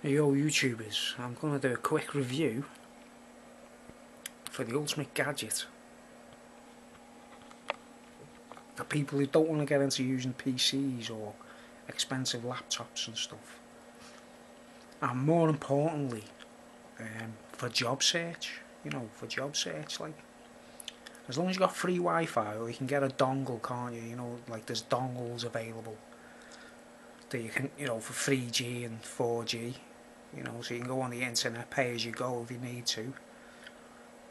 Hey yo YouTubers, I'm going to do a quick review for the ultimate gadget for people who don't want to get into using PCs or expensive laptops and stuff, and more importantly for job search. For job search, like, as long as you got free Wi-Fi, or you can get a dongle, can't you? Like, there's dongles available that you can, for 3G and 4G, so you can go on the internet, pay as you go if you need to.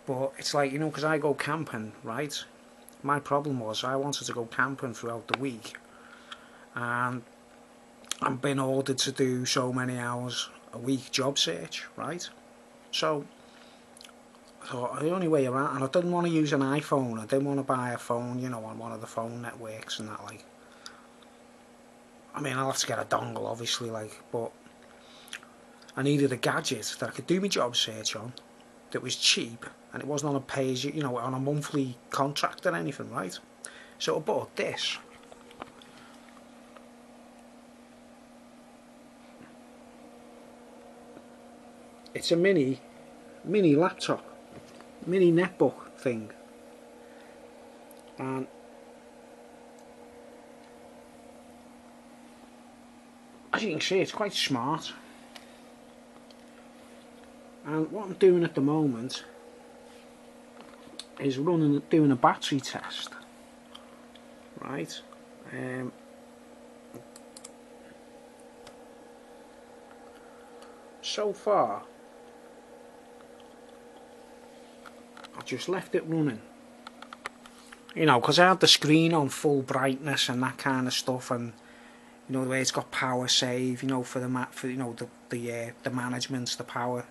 But it's like, because I go camping, right? My problem was I wanted to go camping throughout the week, and I'm being ordered to do so many hours a week job search, right? So I thought the only way around, and I didn't want to use an iPhone, I didn't want to buy a phone, on one of the phone networks and that, like. I mean, I'll have to get a dongle, obviously, like, but I needed a gadget that I could do my job search on, that was cheap, and it wasn't on a page, on a monthly contract or anything, right? So I bought this. It's a mini laptop, mini netbook thing, and as you can see, it's quite smart. And what I'm doing at the moment is doing a battery test, right? So far, I've just left it running, because I had the screen on full brightness and that kind of stuff, and the way it's got power save, for the the management, the power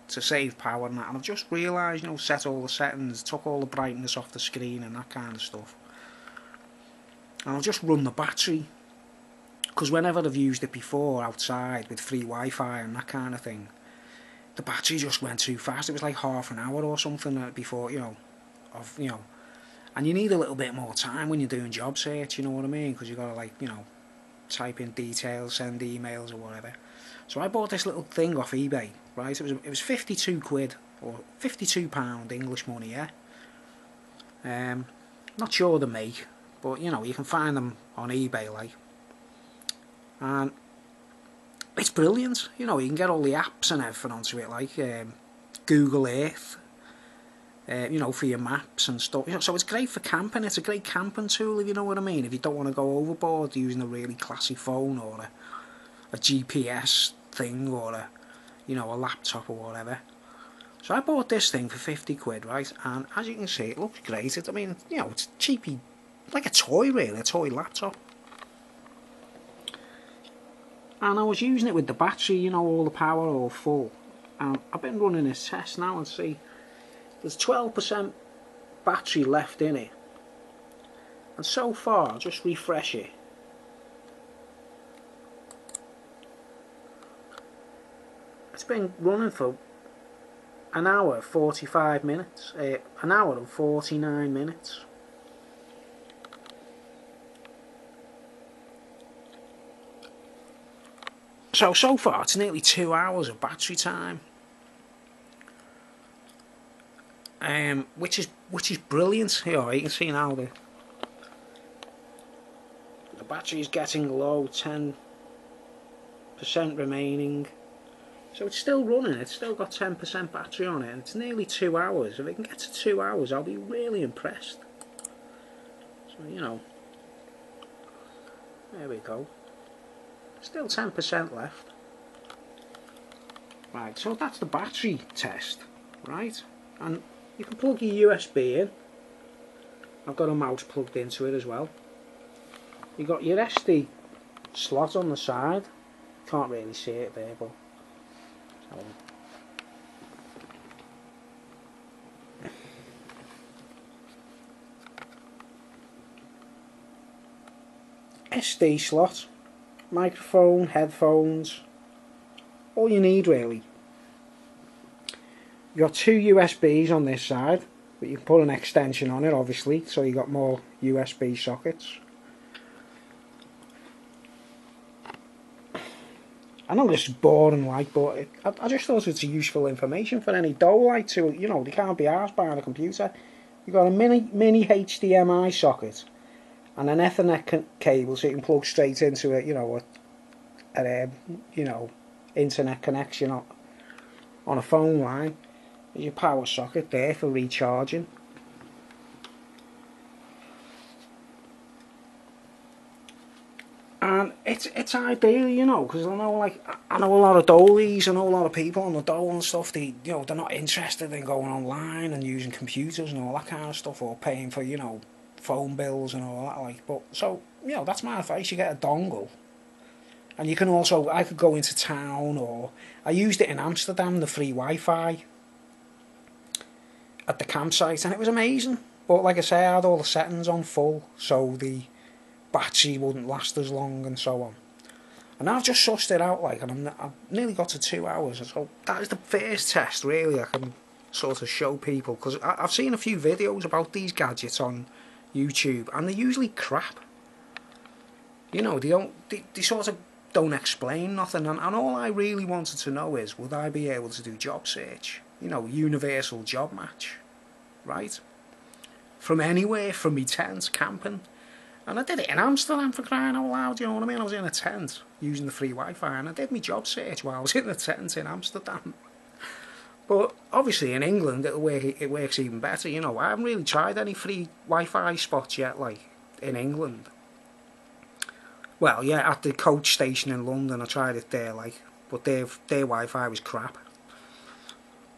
to save power and that. And I've just realised, set all the settings, took all the brightness off the screen and that kind of stuff, and I'll just run the battery, because whenever I've used it before outside with free Wi-Fi and that kind of thing, the battery just went too fast. It was like half an hour or something before, and you need a little bit more time when you're doing job search, you know what I mean, because you've got to, like, type in details, send emails or whatever. So I bought this little thing off eBay, right? It was 52 quid, or £52 English money, yeah. Not sure the make, but you can find them on eBay, like. And it's brilliant, you can get all the apps and everything onto it, like Google Earth, for your maps and stuff. So it's great for camping. It's a great camping tool, if you know what I mean. If you don't want to go overboard using a really classy phone, or a GPS thing, or a laptop or whatever. So I bought this thing for 50 quid, right? And as you can see, it looks great. I mean, it's cheapy, like a toy, really, a toy laptop. And I was using it with the battery, all the power all full. And I've been running this test now, and see, there's 12% battery left in it. And so far, I'll just refresh it. It's been running for an hour 45 minutes, an hour and 49 minutes. So far it's nearly 2 hours of battery time, which is brilliant. You can see now the battery is getting low, 10% remaining. So it's still running, it's still got 10% battery on it, and it's nearly 2 hours. If it can get to 2 hours, I'll be really impressed. So, there we go. Still 10% left. Right, so that's the battery test, right? And you can plug your USB in. I've got a mouse plugged into it as well. You've got your SD slot on the side. Can't really see it there, but SD slot, microphone, headphones, all you need really. You've got two USBs on this side, but you can put an extension on it, obviously, so you've got more USB sockets. I know this is boring, like, but I just thought it's useful information for any dough, like, to, they can't be arsed buying a computer. You've got a mini HDMI socket and an Ethernet cable, so you can plug straight into it, a internet connection on a phone line. There's your power socket there for recharging. And it's ideal, because I know a lot of dollies, I know a lot of people on the dole and stuff. They're not interested in going online and using computers and all that kind of stuff, or paying for phone bills and all that. But so that's my advice. You get a dongle, and you can also I could go into town, or I used it in Amsterdam, the free Wi-Fi at the campsite, and it was amazing. But like I say, I had all the settings on full, so the battery wouldn't last as long and so on. And I've just sussed it out, and I've nearly got to 2 hours. So that is the first test, really, I can sort of show people, because I've seen a few videos about these gadgets on YouTube, and they're usually crap. They sort of don't explain nothing, and all I really wanted to know is, would I be able to do job search? Universal job match, right? From anywhere, from me tent, camping. And I did it in Amsterdam, for crying out loud, you know what I mean? I was in a tent using the free Wi-Fi, and I did my job search while I was in a tent in Amsterdam. But obviously in England it works even better, I haven't really tried any free Wi-Fi spots yet, in England. Well, yeah, at the coach station in London I tried it there, but their Wi-Fi was crap.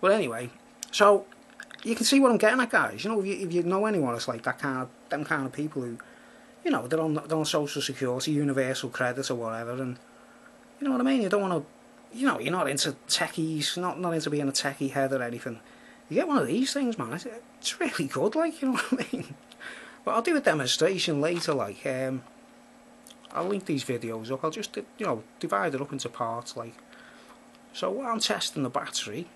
But anyway, so you can see what I'm getting at, guys. If you know anyone, it's like them kind of people who, they're on social security, universal credit or whatever, and you know what I mean. You don't want to, you're not into techies, not into being a techie head or anything. You get one of these things, man. It's really good, you know what I mean. But I'll do a demonstration later, I'll link these videos up. I'll just divide it up into parts, So while I'm testing the battery,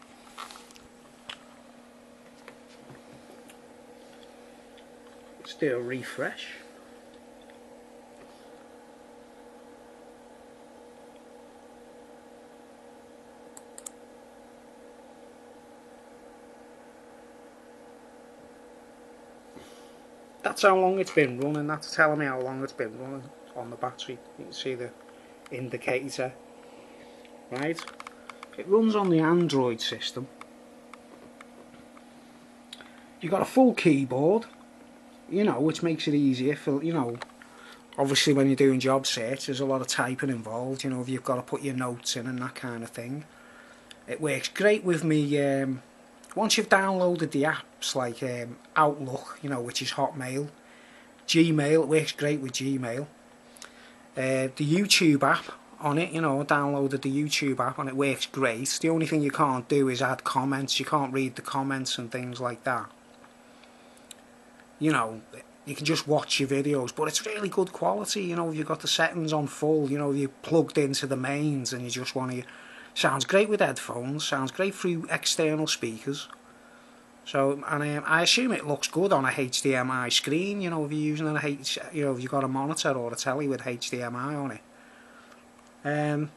let's do a refresh. That's how long it's been running. That's telling me how long it's been running on the battery. You can see the indicator. Right? It runs on the Android system. You've got a full keyboard, which makes it easier for, obviously when you're doing job search, there's a lot of typing involved, if you've got to put your notes in and that kind of thing. It works great with me, once you've downloaded the apps like Outlook, which is Hotmail, Gmail, it works great with Gmail. The YouTube app on it, I downloaded the YouTube app and it works great. The only thing you can't do is add comments. You can't read the comments and things like that. You can just watch your videos, but it's really good quality, if you've got the settings on full, you plugged into the mains and you just want to. Sounds great with headphones, sounds great through external speakers. So, and I assume it looks good on a HDMI screen, if you're using if you've got a monitor or a telly with HDMI on it.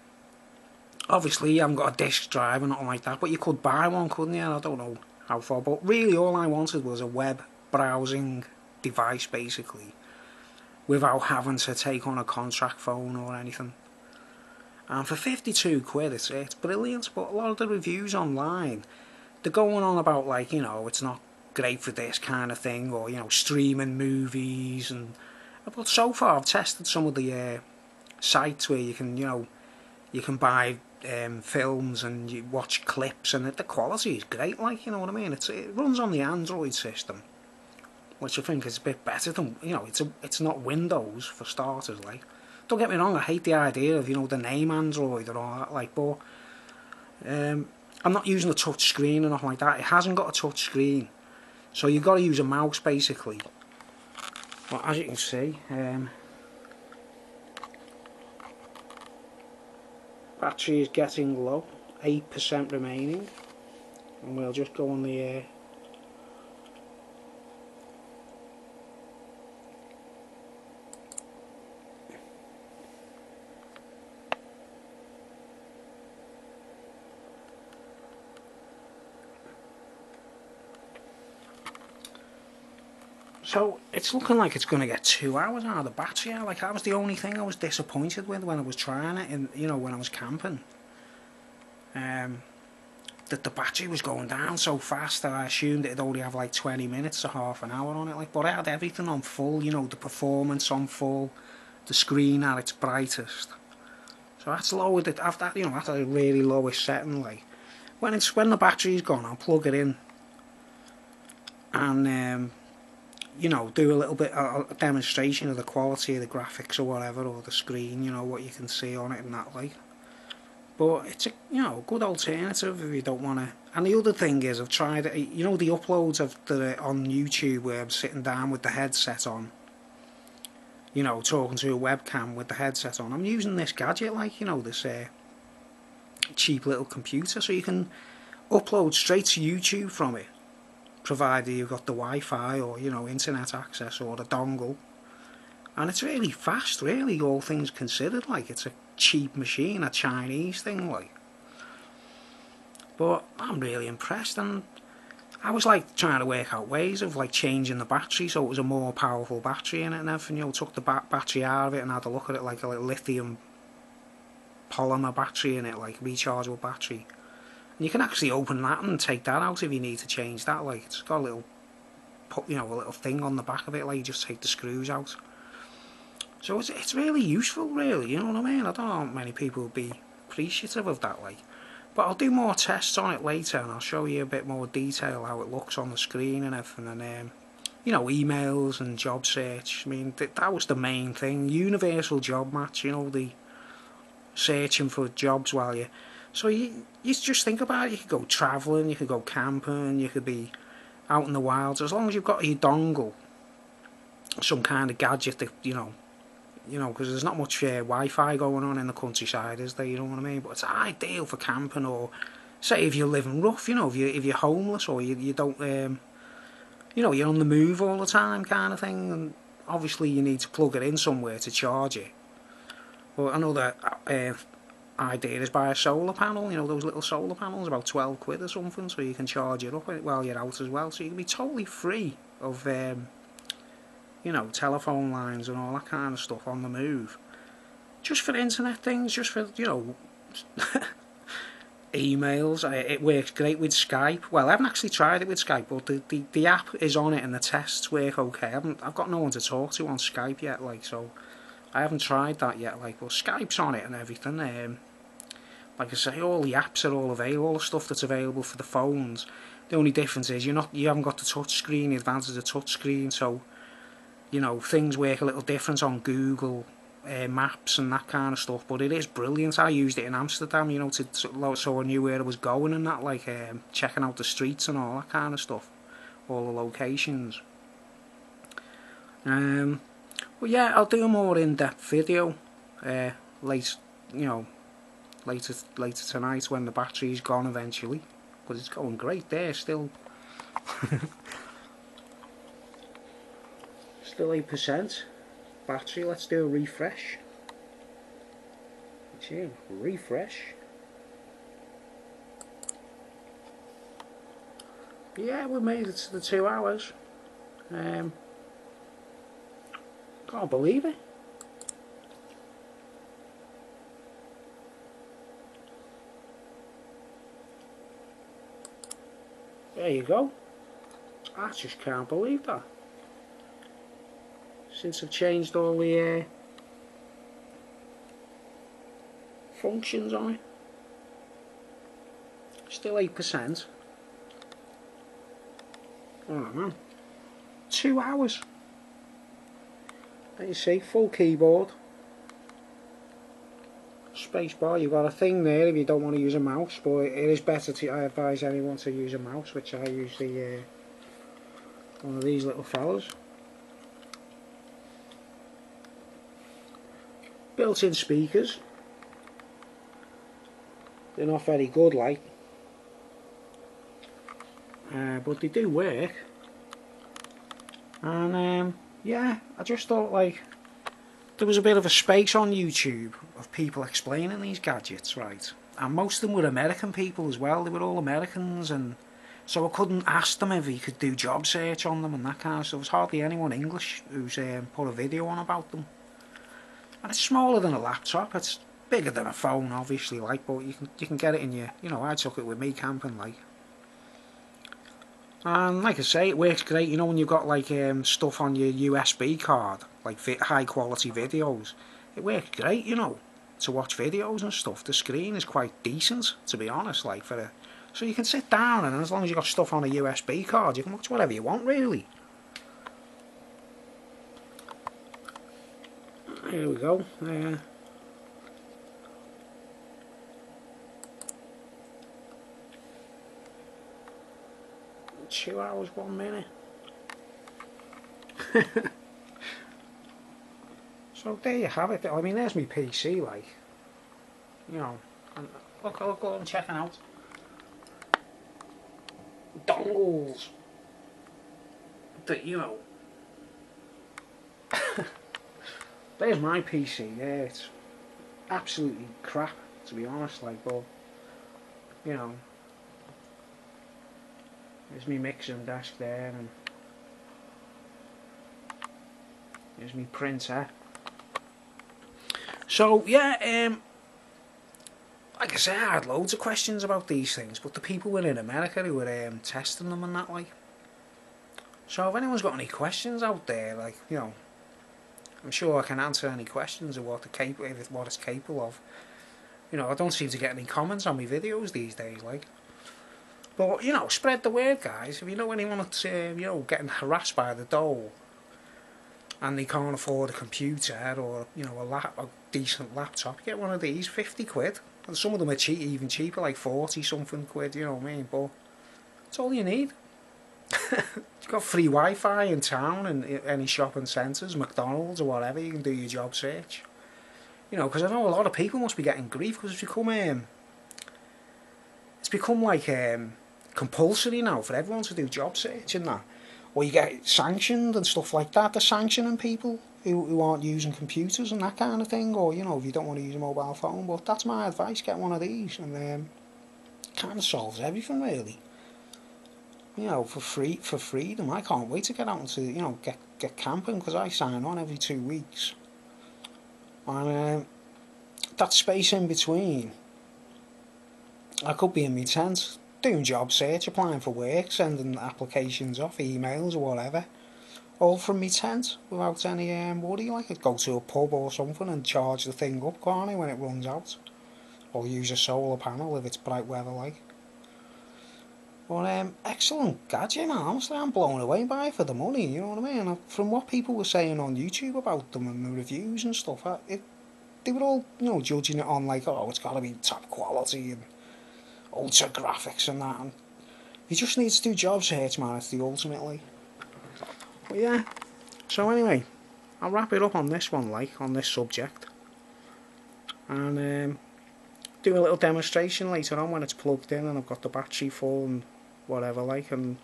Obviously, you haven't got a disc drive or nothing like that, but you could buy one, couldn't you? I don't know how far, but really all I wanted was a web browsing device, basically, without having to take on a contract phone or anything. And for 52 quid, it's brilliant, but a lot of the reviews online, they're going on about, it's not great for this kind of thing, or, streaming movies, but so far I've tested some of the sites where you can buy films and you watch clips, and the quality is great, you know what I mean? It runs on the Android system, which I think is a bit better than, it's not Windows for starters, Don't get me wrong, I hate the idea of, the name Android and all that, but I'm not using a touch screen or nothing like that. It hasn't got a touch screen, so you've got to use a mouse, basically. Well, as you can see, battery is getting low, 8% remaining, and we'll just go on the So it's looking like it's going to get 2 hours out of the battery. Like, that was the only thing I was disappointed with when I was trying it, when I was camping. That the battery was going down so fast that I assumed it'd only have like 20 minutes to half an hour on it. Like, but I had everything on full, the performance on full, the screen at its brightest. So that's lowered it. After that, that's a really lowest setting. Like, when the battery's gone, I'll plug it in and do a little bit of a demonstration of the quality of the graphics or whatever, or the screen, what you can see on it and that, like. But it's a good alternative if you don't want to. And the other thing is, I've tried it. The uploads of on YouTube where I'm sitting down with the headset on, talking to a webcam with the headset on. I'm using this gadget, like this cheap little computer, so you can upload straight to YouTube from it, provided you've got the Wi-Fi or internet access or the dongle. And it's really fast, really, all things considered. Like, it's a cheap machine, a Chinese thing, like. But I'm really impressed, and I was like trying to work out ways of like changing the battery so it was a more powerful battery in it and everything. Took the battery out of it and had a look at it, like a lithium polymer battery in it, like rechargeable battery. And you can actually open that and take that out if you need to change that. Like, it's got a little, a little thing on the back of it, like you just take the screws out. So it's really useful, really, you know what I mean? I don't know how many people would be appreciative of that, like. But I'll do more tests on it later, and I'll show you a bit more detail how it looks on the screen and everything, and emails and job search. I mean, that was the main thing. Universal job match, the searching for jobs while you. So you just think about it. You could go travelling, you could go camping, you could be out in the wilds, as long as you've got your dongle, some kind of gadget that because there's not much Wi-Fi going on in the countryside, is there? You know what I mean? But it's ideal for camping, or say if you're living rough, if you're homeless, or you don't, you're on the move all the time, kind of thing. And obviously you need to plug it in somewhere to charge it. But another idea is buy a solar panel. Those little solar panels, about 12 quid or something, so you can charge it up while you're out as well. So you can be totally free of telephone lines and all that kind of stuff on the move. Just for internet things, just for, emails. It works great with Skype. Well, I haven't actually tried it with Skype, but the app is on it and the tests work okay. I've got no one to talk to on Skype yet, like, so I haven't tried that yet, like, but Skype's on it and everything. Like I say, all the apps are all available, all the stuff that's available for the phones. The only difference is you haven't got the touch screen, the advantage of the touch screen, so things work a little different on Google Maps and that kind of stuff, but it is brilliant. I used it in Amsterdam, so I knew where I was going and that, like checking out the streets and all that kind of stuff, all the locations. But yeah, I'll do a more in-depth video later tonight when the battery's gone eventually, because it's going great there still. Still 8% battery. Let's do a refresh. Refresh. Yeah, we made it to the 2 hours. Can't believe it. There you go. I just can't believe that. Since I've changed all the functions on it, still 8%. Oh man, 2 hours. There you see, full keyboard, spacebar. You've got a thing there if you don't want to use a mouse, but it is better to. I advise anyone to use a mouse, which I use the one of these little fellas. Built-in speakers. They're not very good, like, but they do work. And yeah, I just thought, like, there was a bit of a space on YouTube of people explaining these gadgets, right? And most of them were American people as well. They were all Americans, and So I couldn't ask them if he could do job search on them and that kind of stuff. There's hardly anyone English who's put a video on about them. And it's smaller than a laptop. It's bigger than a phone, obviously, like, but you can get it in your, you know, I took it with me camping, like. And like I say, it works great. You know, when you've got like stuff on your USB card, like high quality videos, it works great. You know, to watch videos and stuff. The screen is quite decent, to be honest. Like for a, so you can sit down and as long as you've got stuff on a USB card, you can watch whatever you want, really. Here we go. 2 hours, 1 minute. So there you have it. I mean, there's my PC, like, you know. And look, I'm checking out dongles. That, you know. There's my PC. Yeah, it's absolutely crap, to be honest. Like, but you know. There's me mixing desk there, and there's me printer. So yeah, like I say, I had loads of questions about these things, but the people were in America who were testing them and that, like. So if anyone's got any questions out there, like, you know, I'm sure I can answer any questions of what it's capable of. You know, I don't seem to get any comments on my videos these days, like. But, you know, spread the word, guys. If you know anyone that's, you know, getting harassed by the dole and they can't afford a computer or, you know, a decent laptop, get one of these, 50 quid. And some of them are even cheaper, like 40 something quid, you know what I mean? But it's all you need. You've got free Wi-Fi in town and any shopping centres, McDonald's or whatever, you can do your job search. You know, because I know a lot of people must be getting grief because it's become like compulsory now for everyone to do job search and that. Or you get sanctioned and stuff like that. They're sanctioning people who aren't using computers and that kind of thing. Or, you know, if you don't want to use a mobile phone. But that's my advice, get one of these. And kind of solves everything, really. You know, for freedom. I can't wait to get out and you know, get camping because I sign on every 2 weeks. And that space in between, I could be in my tent doing job search, applying for work, sending applications off, emails or whatever, all from my tent without any worry. Like, I'd go to a pub or something and charge the thing up, can't I, when it runs out, or use a solar panel if it's bright weather, like. But excellent gadget, man. Honestly, I'm blown away by it for the money. You know what I mean? From what people were saying on YouTube about them and the reviews and stuff, they were all, you know, judging it on like, oh, it's got to be top quality and ultra graphics and that. And you just need to do job search, man. It's the ultimate, like. But yeah. So anyway, I'll wrap it up on this one, like, on this subject, and do a little demonstration later on when it's plugged in and I've got the battery full and whatever, like, and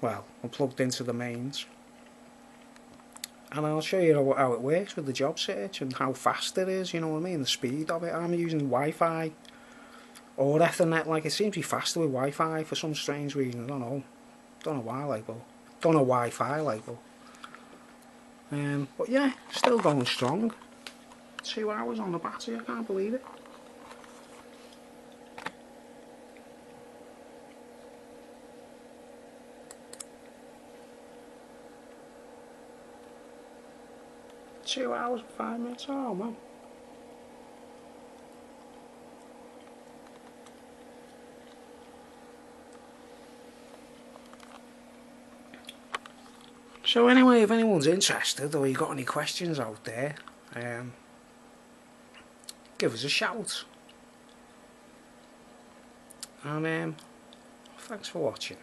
well, I'm plugged into the mains. And I'll show you how it works with the job search and how fast it is, you know what I mean, the speed of it. I'm using Wi-Fi or Ethernet, like, it seems to be faster with Wi-Fi for some strange reason, I don't know why, like, but don't know Wi-Fi, like, but yeah, still going strong. 2 hours on the battery, I can't believe it. Two hours, 5 minutes, oh man. So anyway, if anyone's interested or you got any questions out there, give us a shout. And thanks for watching.